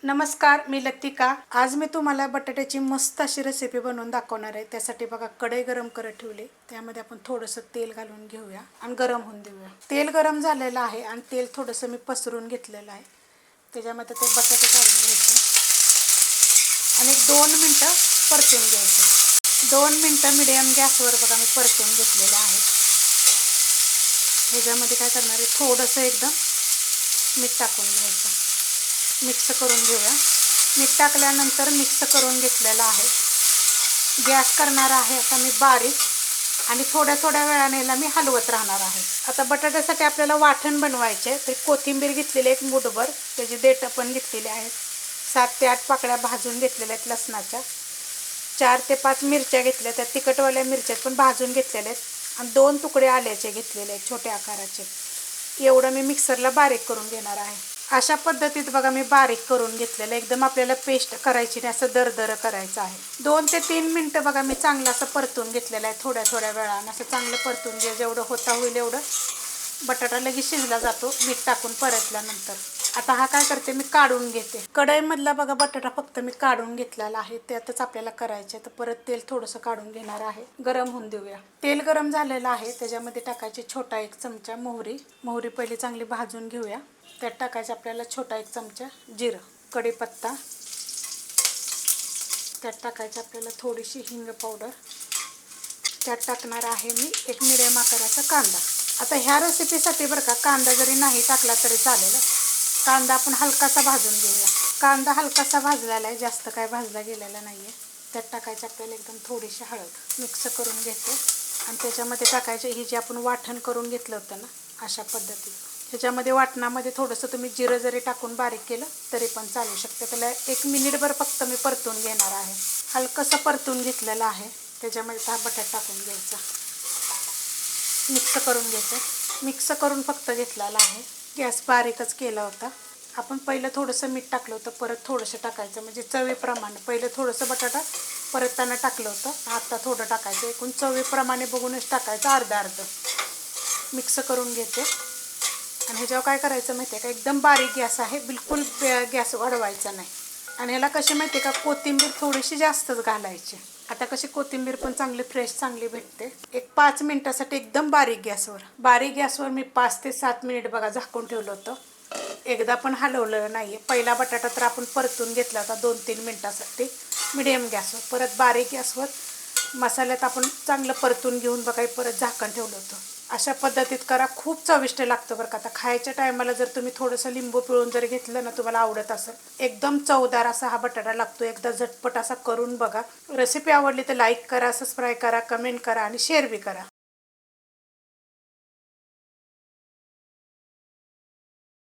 नमस्कार, मी लतिका। आज मी तुम्हाला बटाट्याची मस्त अशी रेसिपी बनवून दाखवणार आहे। त्यासाठी बघा कढई गरम करत ठेवली, त्यामध्ये आपण थोडंसं तेल घालून घेऊया आणि गरम होऊन देऊया। तेल गरम झालेलं आहे आणि तेल थोडंसं मी पसरून घेतलेलं आहे। त्याच्यामध्ये ते बटाटे काढून घ्यायचे आणि 2 मिनिटं परतून घ्यायचे। 2 मिनिटं मीडियम गॅसवर बघा मी परतून घेतलेलं आहे। ह्याच्यामध्ये काय करणार आहे, थोडंसं एकदम मीठ टाकून घ्यायचं, मिक्स करून घेऊया। मीठ टाकल्यानंतर मिक्स करून घेतलेलं आहे। गॅस करणार आहे आता मी बारीक आणि थोड्या थोड्या वेळाने मी हलवत राहणार आहे। आता बटाट्यासाठी आपल्याला वाटण बनवायचे, तर कोथिंबीर घेतलेली एक मुठभर, त्याची देठं पण घेतलेली आहेत। 7 ते 8 पाकळ्या भाजून घेतलेल्या आहेत लसणाच्या। 4 ते 5 मिरच्या घेतल्या, त्या तिखटवाल्या मिरच्या पण भाजून घेतलेल्या आहेत आणि 2 तुकडे आल्याचे घेतलेले आहेत छोट्या आकाराचे। एवढं मी मिक्सरला बारीक करून घेणार आहे। अशा पद्धतीत बघा मी बारीक करून घेतलेलं, एकदम आपल्याला पेस्ट करायची नाही, असं दरदर करायचं आहे। 2 ते 3 मिनिटं बघा मी चांगलं असं परतून घेतलेलं आहे। थोड्या थोड्या वेळानं असं चांगलं परतून घ्या, जेवढं होता होईल एवढं। बटाटा लगेच शिजला जातो मीठ टाकून परतल्यानंतर। आता हा काय करते, मी काढून घेते। कढईमधला बघा बटाटा फक्त मी काढून घेतलेला आहे, त्यातच आपल्याला करायचे। तर परत तेल थोडंसं काढून घेणार आहे, गरम होऊन देऊया। तेल गरम झालेलं आहे, त्याच्यामध्ये टाकायचे छोटा 1 चमचा मोहरी पहिली चांगली भाजून घेऊया। त्यात टाकायचं आपल्याला छोटा 1 चमचा जिरं, कढीपत्ता, त्यात टाकायचं आपल्याला थोडीशी हिंग पावडर, त्यात टाकणार आहे मी 1 मिडियम आकाराचा कांदा। आता ह्या रेसिपीसाठी बरं का कांदा जरी नाही टाकला तरी चालेल, कांदा आपण हलकासा भाजून घेऊया। कांदा हलकासा भाजलेला आहे, जास्त काय भाजला गेलेला नाही आहे। त्यात टाकायचं आपल्याला एकदम थोडीशी हळद, मिक्स करून घेते आणि त्याच्यामध्ये टाकायचं ही जी आपण वाटण करून घेतलं होतं ना, अशा पद्धतीत। ह्याच्यामध्ये वाटणामध्ये थोडंसं तुम्ही जिरं जरी टाकून बारीक केलं तरी पण चालू शकते। त्याला 1 मिनिटभर फक्त मी परतून घेणार आहे। हलकंसं परतून घेतलेलं आहे, त्याच्यामध्ये हा बटाटा टाकून घ्यायचा, मिक्स करून घ्यायचं। मिक्स करून फक्त घेतलेला आहे, गॅस बारीकच केला होता। आपण पहिलं थोडंसं मीठ टाकलं होतं, परत थोडंसं टाकायचं, म्हणजे चवीप्रमाणे। पहिलं थोडंसं बटाटा परतताना टाकलं होतं, आता थोडं टाकायचं। एकूण चवीप्रमाणे बघूनच टाकायचं, अर्धा अर्ध। मिक्स करून घेते आणि ह्याच्यावर काय करायचं माहिती आहे का, एकदम बारीक गॅस आहे, बिलकुल गॅस वाढवायचा नाही। आणि ह्याला कशी माहिती आहे का, कोथिंबीर थोडीशी जास्तच घालायची। आता कशी कोथिंबीर पण चांगली फ्रेश चांगली भेटते। एक 5 मिनिटासाठी एकदम बारीक गॅसवर मी 5 ते 7 मिनिट बघा झाकून ठेवलं होतं। एकदा पण हलवलं नाही आहे। पहिला बटाटा तर आपण परतून घेतला होता 2-3 मिनिटासाठी मिडियम गॅसवर, परत बारीक गॅसवर मसाल्यात आपण चांगलं परतून घेऊन बघा परत झाकण ठेवलं होतं। अशा पद्धतीत करा, खूप चविष्ट लागतं बरं का। आता खायच्या टायमाला जर तुम्ही थोडंसं लिंबू पिळून जर घेतलं ना, तुम्हाला आवडत असेल, एकदम चवदार असा हा बटाटा लागतो। एकदा झटपट असा करून बघा। रेसिपी आवडली तर लाईक करा, सबस्क्राईब करा, कमेंट करा आणि शेअर बी करा।